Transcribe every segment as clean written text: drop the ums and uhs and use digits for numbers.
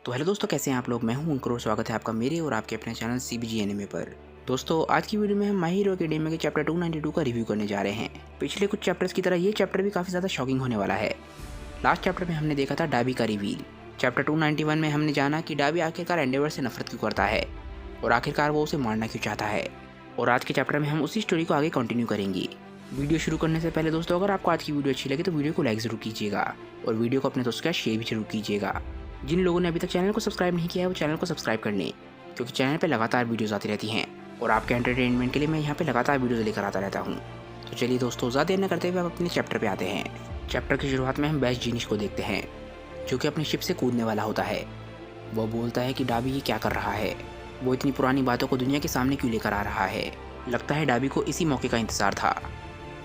तो हेलो दोस्तों, कैसे हैं आप लोग। मैं हूं अंकुर और स्वागत है आपका मेरे और आपके अपने चैनल सीबीजी एनिमे पर। दोस्तों, आज की वीडियो में हम माय हीरो एकेडेमिया के चैप्टर 292 का रिव्यू करने जा रहे हैं। पिछले कुछ चैप्टर्स की तरह ये चैप्टर भी काफ़ी ज़्यादा शॉकिंग होने वाला है। लास्ट चैप्टर में हमने देखा था डाबी का रिवील। चैप्टर 291 में हमने जाना कि डाबी आखिरकार एंडेवर से नफरत क्यों करता है और आखिरकार वो उसे मारना क्यों चाहता है। और आज के चैप्टर में हम उसी स्टोरी को आगे कंटिन्यू करेंगे। वीडियो शुरू करने से पहले दोस्तों, अगर आपको आज की वीडियो अच्छी लगे तो वीडियो को लाइक ज़रूर कीजिएगा और वीडियो को अपने दोस्तों के साथ शेयर भी जरूर कीजिएगा। जिन लोगों ने अभी तक चैनल को सब्सक्राइब नहीं किया है वो चैनल को सब्सक्राइब कर लें, क्योंकि चैनल पे लगातार वीडियोस आती रहती हैं और आपके एंटरटेनमेंट के लिए मैं यहाँ पे लगातार वीडियोस लेकर आता रहता हूँ। तो चलिए दोस्तों, ज़्यादा देर न करते हुए आप अपने चैप्टर पे आते हैं। चैप्टर की शुरुआत में हम बेस्ट जीनिस को देखते हैं, जो कि अपनी शिप से कूदने वाला होता है। वो बोलता है कि डाबी ये क्या कर रहा है, वो इतनी पुरानी बातों को दुनिया के सामने क्यों लेकर आ रहा है। लगता है डाबी को इसी मौके का इंतज़ार था,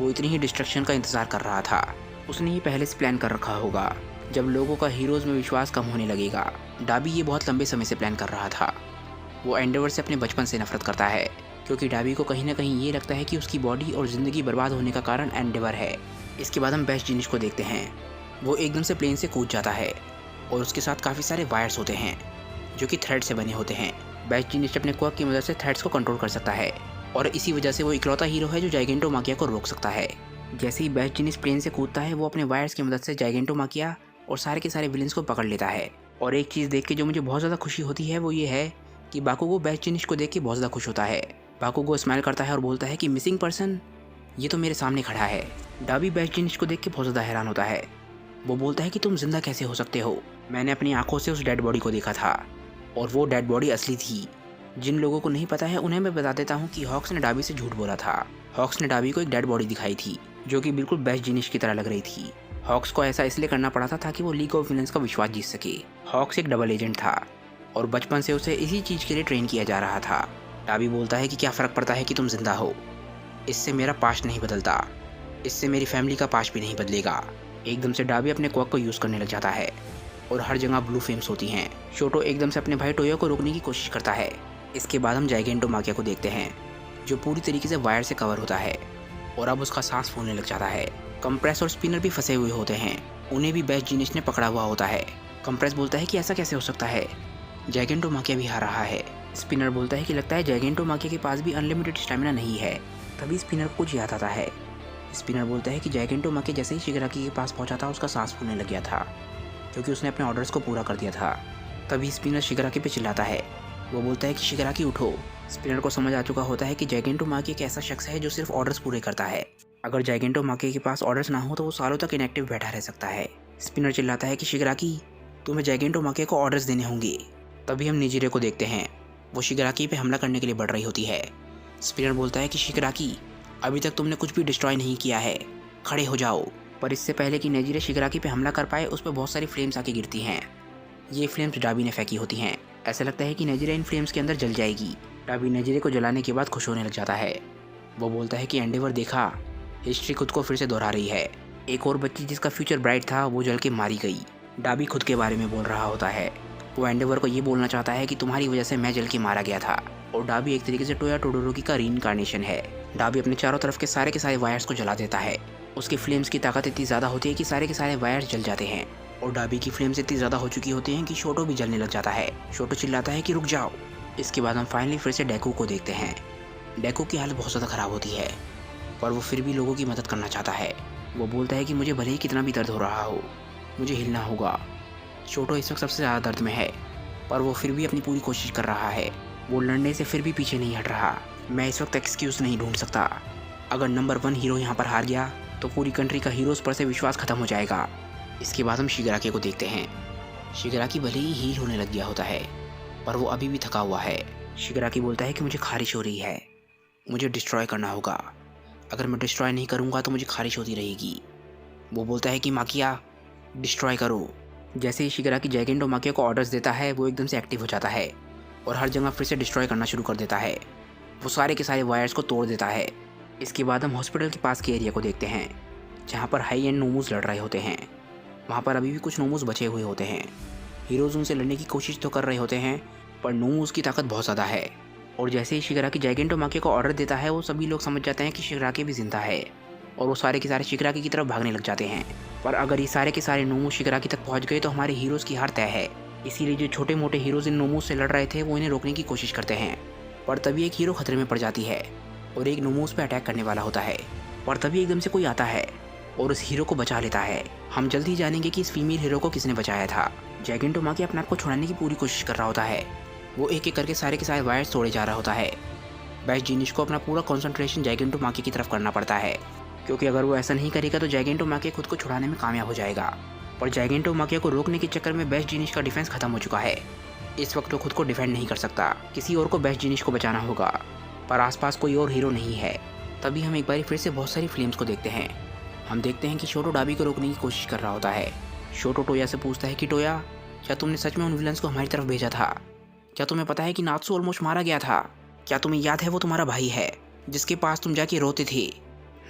वो इतनी ही डिस्ट्रक्शन का इंतज़ार कर रहा था। उसने ये पहले से प्लान कर रखा होगा। जब लोगों का हीरोज़ में विश्वास कम होने लगेगा, डाबी ये बहुत लंबे समय से प्लान कर रहा था। वो एंडेवर से अपने बचपन से नफरत करता है, क्योंकि डाबी को कहीं ना कहीं ये लगता है कि उसकी बॉडी और ज़िंदगी बर्बाद होने का कारण एंडेवर है। इसके बाद हम बेस्ट जीनिस को देखते हैं। वो एकदम से प्लेन से कूद जाता है और उसके साथ काफ़ी सारे वायर्स होते हैं जो कि थ्रेड से बने होते हैं। बेस्ट जीनिस अपने क्वर्क की मदद से थ्रेड्स को कंट्रोल कर सकता है और इसी वजह से वो इकलौता हीरो है जो जाइगेंटोमाकिया को रोक सकता है। जैसे ही बेस्ट जीनिस प्लेन से कूदता है, वो अपने वायर्स की मदद से जाइगेंटोमाकिया और सारे के सारे विलेंस को पकड़ लेता है। और एक चीज़ देख के जो मुझे बहुत ज़्यादा खुशी होती है वो ये है कि बाकुगो बेस्ट जीनिस को देख के बहुत ज़्यादा खुश होता है। बाकुगो स्माइल करता है और बोलता है कि मिसिंग पर्सन ये तो मेरे सामने खड़ा है। डाबी बेस्ट जीनिस को देख के बहुत ज़्यादा हैरान होता है। वो बोलता है कि तुम जिंदा कैसे हो सकते हो, मैंने अपनी आंखों से उस डेड बॉडी को देखा था और वो डेड बॉडी असली थी। जिन लोगों को नहीं पता है उन्हें मैं बता देता हूँ कि हॉक्स ने डाबी से झूठ बोला था। हॉक्स ने डाबी को एक डेड बॉडी दिखाई थी जो कि बिल्कुल बेस्ट जीनिस की तरह लग रही थी। हॉक्स को ऐसा इसलिए करना पड़ा था ताकि वो लीग ऑफ विलेंस का विश्वास जीत सके। हॉक्स एक डबल एजेंट था और बचपन से उसे इसी चीज़ के लिए ट्रेन किया जा रहा था। डाबी बोलता है कि क्या फ़र्क पड़ता है कि तुम जिंदा हो, इससे मेरा पास्ट नहीं बदलता, इससे मेरी फैमिली का पास्ट भी नहीं बदलेगा। एकदम से डाबी अपने क्वर्क को यूज़ करने लग जाता है और हर जगह ब्लू फ्लेम्स होती हैं। शोटो एकदम से अपने भाई टोयो को रोकने की कोशिश करता है। इसके बाद हम जाइगेंटोमाकिया को देखते हैं, जो पूरी तरीके से वायर से कवर होता है और अब उसका सांस फूलने लग जाता है। कंप्रेस और स्पिनर भी फंसे हुए होते हैं, उन्हें भी बेस्ट जीनिस ने पकड़ा हुआ होता है। कंप्रेस बोलता है कि ऐसा कैसे हो सकता है, जाइगेंटोमाकिया भी हार रहा है। स्पिनर बोलता है कि लगता है जाइगेंटोमाकिया के पास भी अनलिमिटेड स्टेमिना नहीं है। तभी स्पिनर को कुछ याद आता है। स्पिनर बोलता है कि जाइगेंटोमाकिया जैसे ही शिगराकी के पास पहुंचा था उसका सांस फूलने लग गया था, क्योंकि उसने अपने ऑर्डर्स को पूरा कर दिया था। तभी स्पिनर शिगराकी पे चिल्लाता है। वो बोलता है कि शिगराकी उठो। स्पिनर को समझ आ चुका होता है कि जाइगेंटोमाकिया एक ऐसा शख्स है जो सिर्फ ऑर्डर्स पूरे करता है। अगर जाइगेंटोमाकिया के पास ऑर्डर्स ना हो तो वो सालों तक इनएक्टिव बैठा रह सकता है। स्पिनर चिल्लाता है कि शिगराकी, तुम्हें जाइगेंटोमाकिया को ऑर्डर्स देने होंगे। तभी हम निजिरे को देखते हैं, वो शिगराकी पे हमला करने के लिए बढ़ रही होती है। स्पिनर बोलता है कि शिगराकी, अभी तक तुमने कुछ भी डिस्ट्रॉय नहीं किया है, खड़े हो जाओ। पर इससे पहले कि नेजिरे शिगराकी पे हमला कर पाए, उस पर बहुत सारी फ्लेम्स आके गिरती हैं। ये फ्लेम्स डाबी ने फेंकी होती हैं। ऐसा लगता है कि नेजिरे इन फ्लेम्स के अंदर जल जाएगी। डाबी नेजिरे को जलाने के बाद खुश होने लग जाता है। वो बोलता है कि एंडेवर देखा, हिस्ट्री खुद को फिर से दोहरा रही है। एक और बच्ची जिसका फ्यूचर ब्राइट था वो जल के मारी गई। डाबी खुद के बारे में बोल रहा होता है। वो एंडेवर को ये बोलना चाहता है कि तुम्हारी वजह से मैं जल के मारा गया था। और डाबी एक तरीके से टोया टोडोरोकी का रीइंकार्नेशन है। डाबी अपने चारों तरफ के सारे वायर्स को जला देता है। उसकी फ्लेम्स की ताकत इतनी ज़्यादा होती है कि सारे के सारे वायर्स जल जाते हैं और डाबी की फ्लेम्स इतनी ज़्यादा हो चुकी होती हैं कि शोटो भी जलने लग जाता है। शोटो चिल्लाता है कि रुक जाओ। इसके बाद हम फाइनली फिर से डेकू को देखते हैं। डेकू की हालत बहुत ज़्यादा ख़राब होती है, पर वो फिर भी लोगों की मदद करना चाहता है। वो बोलता है कि मुझे भले ही कितना भी दर्द हो रहा हो, मुझे हिलना होगा। शोटो इस वक्त सबसे ज़्यादा दर्द में है, पर वो फिर भी अपनी पूरी कोशिश कर रहा है। वो लड़ने से फिर भी पीछे नहीं हट रहा। मैं इस वक्त एक्सक्यूज़ नहीं ढूंढ सकता। अगर नंबर 1 हीरो यहाँ पर हार गया तो पूरी कंट्री का हीरोज़ पर से विश्वास खत्म हो जाएगा। इसके बाद हम शिगराकी को देखते हैं। शिगराकी भले ही हील होने लग गया होता है, पर वो अभी भी थका हुआ है। शिगराकी बोलता है कि मुझे खारिश हो रही है, मुझे डिस्ट्रॉय करना होगा। अगर मैं डिस्ट्रॉय नहीं करूँगा तो मुझे खारिश होती रहेगी। वो बोलता है कि माकिया, डिस्ट्रॉय करो। जैसे ही शिगराकी जाइगेंटोमाकिया को ऑर्डर्स देता है, वो एकदम से एक्टिव हो जाता है और हर जगह फिर से डिस्ट्रॉय करना शुरू कर देता है। वो सारे के सारे वायर्स को तोड़ देता है। इसके बाद हम हॉस्पिटल के पास के एरिया को देखते हैं, जहाँ पर हाई एंड नोमूस लड़ रहे होते हैं। वहाँ पर अभी भी कुछ नोमूस बचे हुए होते हैं। हीरोज़ उनसे लड़ने की कोशिश तो कर रहे होते हैं, पर नोमूस की ताकत बहुत ज़्यादा है। और जैसे ही शिगराकी जाइगेंटोमाकिया को ऑर्डर देता है, वो सभी लोग समझ जाते हैं कि शिगराकी भी जिंदा है और वो सारे के सारे शिगराकी की तरफ भागने लग जाते हैं। पर अगर ये सारे के सारे नोमूस शिगराकी तक पहुँच गए तो हमारे हीरोज़ की हार तय है। इसीलिए जो छोटे मोटे हीरोज इन नोमूस से लड़ रहे थे वो इन्हें रोकने की कोशिश करते हैं। पर तभी एक हीरो खतरे में पड़ जाती है और एक नोमूस पे अटैक करने वाला होता है। पर तभी एकदम से कोई आता है और उस हीरो को बचा लेता है। हम जल्द ही जानेंगे कि इस फीमेल हीरो को किसने बचाया था। जैगिंटोमाकी अपने आप को छुड़ाने की पूरी कोशिश कर रहा होता है। वो एक एक करके सारे के सारे वायर्स तोड़े जा रहा होता है। बेस्ट जीनिस को अपना पूरा कंसंट्रेशन जैगिंटोमाकी की तरफ करना पड़ता है, क्योंकि अगर वो ऐसा नहीं करेगा तो जैगिंटोमाकी खुद को छुड़ाने में कामयाब हो जाएगा। पर जैगिंटोमाकी को रोकने के चक्कर में बेस्ट जीनिस का डिफेंस खत्म हो चुका है। इस वक्त वो खुद को डिफेंड नहीं कर सकता, किसी और को बेस्ट जीनिस को बचाना होगा। पर आसपास कोई और हीरो नहीं है। तभी हम एक बार फिर से बहुत सारी फ्लेम्स को देखते हैं। हम देखते हैं कि शोटो डाबी को रोकने की कोशिश कर रहा होता है। शोटो टोया से पूछता है कि टोया, क्या तुमने सच में उन विलन्स को हमारी तरफ भेजा था? क्या तुम्हें पता है कि नात्सु ऑलमोस्ट मारा गया था? क्या तुम्हें याद है वो तुम्हारा भाई है जिसके पास तुम जाके रोते थे?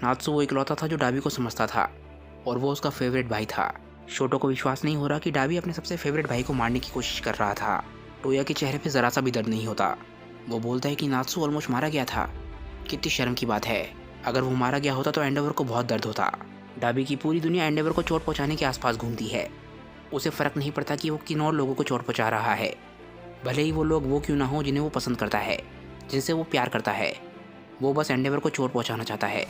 नात्सु वो इकलौता था जो डाबी को समझता था और वो उसका फेवरेट भाई था। शोटो को विश्वास नहीं हो रहा कि डाबी अपने सबसे फेवरेट भाई को मारने की कोशिश कर रहा था। टोया के चेहरे पे ज़रा सा भी दर्द नहीं होता। वो बोलता है कि नात्सु ऑलमोस्ट मारा गया था। कितनी शर्म की बात है, अगर वो मारा गया होता तो एंडेवर को बहुत दर्द होता। डाबी की पूरी दुनिया एंडेवर को चोट पहुंचाने के आसपास घूमती है। उसे फ़र्क नहीं पड़ता कि वो किन और लोगों को चोट पहुंचा रहा है, भले ही वो लोग वो क्यों ना हो जिन्हें वो पसंद करता है, जिनसे वो प्यार करता है। वो बस एंडेवर को चोट पहुंचाना चाहता है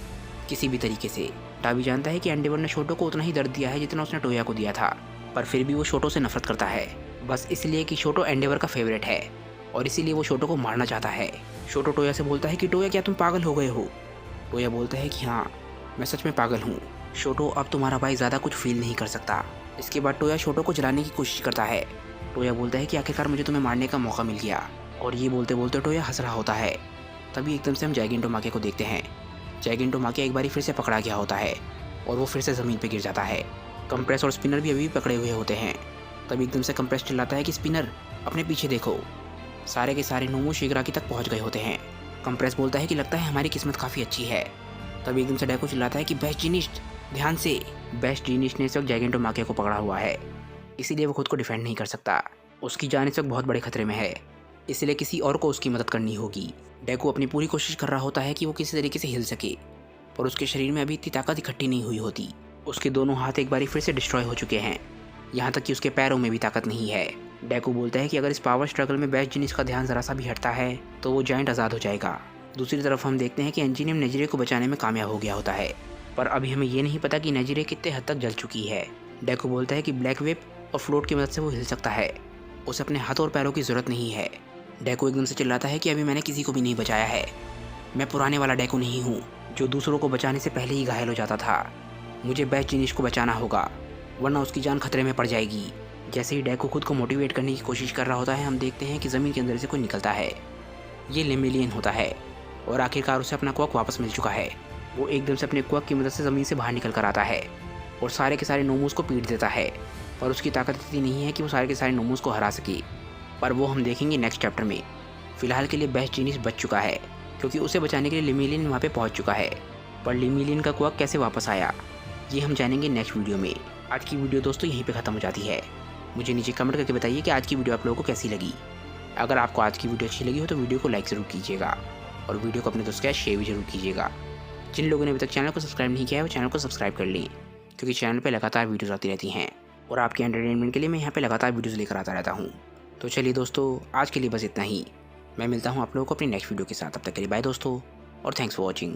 किसी भी तरीके से। डाबी जानता है कि एंडेवर ने शोटो को उतना ही दर्द दिया है जितना उसने टोया को दिया था, पर फिर भी वो शोटो से नफरत करता है, बस इसलिए कि शोटो एंडेवर का फेवरेट है और इसीलिए वो शोटो को मारना चाहता है। शोटो टोया से बोलता है कि टोया, क्या तुम पागल हो गए हो? टोया बोलता है कि हाँ, मैं सच में पागल हूँ। शोटो, अब तुम्हारा भाई ज़्यादा कुछ फील नहीं कर सकता। इसके बाद टोया शोटो को जलाने की कोशिश करता है। टोया बोलता है कि आखिरकार मुझे तुम्हें मारने का मौका मिल गया, और ये बोलते बोलते टोया हंस रहा होता है। तभी एकदम से हम जैगिंटोमाकी को देखते हैं। जैगिंटोमाकी एक बारी फिर से पकड़ा गया होता है और वो फिर से ज़मीन पर गिर जाता है। कंप्रेस और स्पिनर भी अभी पकड़े हुए होते हैं। तभी एकदम से कंप्रेस चिल्लाता है कि स्पिनर, अपने पीछे देखो। सारे के सारे नोमू शिगराकी तक पहुंच गए होते हैं। कंप्रेस बोलता है कि लगता है हमारी किस्मत काफ़ी अच्छी है। तभी एकदम से डेको चिल्लाता है कि बेस्ट जीनिस, ध्यान से। बेस्ट जीनिस ने इस वक्त जैगिंटोमाकी को पकड़ा हुआ है, इसीलिए वो खुद को डिफेंड नहीं कर सकता। उसकी जान इस वक्त बहुत बड़े खतरे में है, इसलिए किसी और को उसकी मदद करनी होगी। डेको अपनी पूरी कोशिश कर रहा होता है कि वो किसी तरीके से हिल सके, पर उसके शरीर में अभी इतनी ताकत इकट्ठी नहीं हुई होती। उसके दोनों हाथ एक बारी फिर से डिस्ट्रॉय हो चुके हैं, यहाँ तक कि उसके पैरों में भी ताकत नहीं है। डेको बोलता है कि अगर इस पावर स्ट्रगल में बेस्ट जीनिस का ध्यान ज़रा सा भी हटता है तो वो जायंट आज़ाद हो जाएगा। दूसरी तरफ हम देखते हैं कि एंजीनियम नेजिरे को बचाने में कामयाब हो गया होता है, पर अभी हमें ये नहीं पता कि नेजिरे कितने हद तक जल चुकी है। डेको बोलता है कि ब्लैक वेब और फ्लोट की मदद से वो हिल सकता है, उसे अपने हाथ और पैरों की ज़रूरत नहीं है। डेको एकदम से चिल्लाता है कि अभी मैंने किसी को भी नहीं बचाया है। मैं पुराने वाला डेको नहीं हूँ जो दूसरों को बचाने से पहले ही घायल हो जाता था। मुझे बेस्ट जीनिस को बचाना होगा, वरना उसकी जान खतरे में पड़ जाएगी। जैसे ही डेको खुद को मोटिवेट करने की कोशिश कर रहा होता है, हम देखते हैं कि ज़मीन के अंदर से कोई निकलता है। ये लेमिलियन होता है और आखिरकार उसे अपना क्वर्क वापस मिल चुका है। वो एकदम से अपने क्वर्क की मदद से ज़मीन से बाहर निकल कर आता है और सारे के सारे नोमूस को पीट देता है, पर उसकी ताकत इतनी नहीं है कि वो सारे के सारे नोमूस को हरा सके। पर वो हम देखेंगे नेक्स्ट चैप्टर में। फ़िलहाल के लिए बेस्ट जीनिस बच चुका है, क्योंकि उसे बचाने के लिए लेमिलियन वहाँ पे पहुँच चुका है। पर लेमिलियन का क्वर्क कैसे वापस आया, ये हम जानेंगे नेक्स्ट वीडियो में। आज की वीडियो दोस्तों यहीं पे ख़त्म हो जाती है। मुझे नीचे कमेंट करके बताइए कि आज की वीडियो आप लोगों को कैसी लगी। अगर आपको आज की वीडियो अच्छी लगी हो तो वीडियो को लाइक ज़रूर कीजिएगा और वीडियो को अपने दोस्तों के साथ शेयर भी जरूर कीजिएगा। जिन लोगों ने अभी तक चैनल को सब्सक्राइब नहीं किया है वो चैनल को सब्सक्राइब कर लें, क्योंकि चैनल पर लगातार वीडियोज़ आती रहती हैं और आपके एंटरटेनमेंट के लिए मैं यहाँ पर लगातार वीडियोज़ लेकर आता रहता हूँ। तो चलिए दोस्तों, आज के लिए बस इतना ही। मैं मिलता हूँ आप लोगों को अपनी नेक्स्ट वीडियो के साथ। तब तक के लिए बाय दोस्तों, और थैंक्स फॉर वॉचिंग।